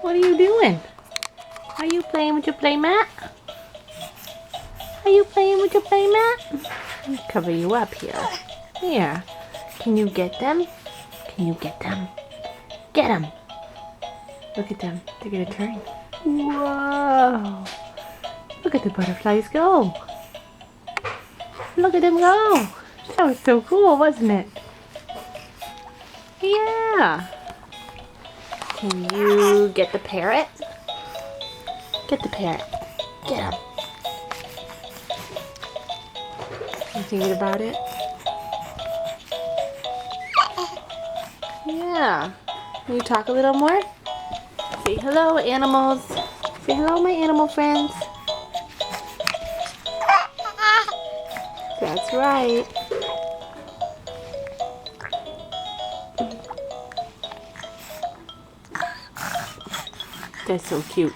What are you doing? Are you playing with your play mat? Are you playing with your play mat? Let me cover you up here. Here. Can you get them? Can you get them? Get them! Look at them. They're gonna turn. Whoa! Look at the butterflies go. Look at them go. That was so cool, wasn't it? Yeah. Can you get the parrot? Get the parrot. Get him. You thinking about it? Yeah. Can you talk a little more? Say hello, animals. Say hello, my animal friends. That's right. That's so cute.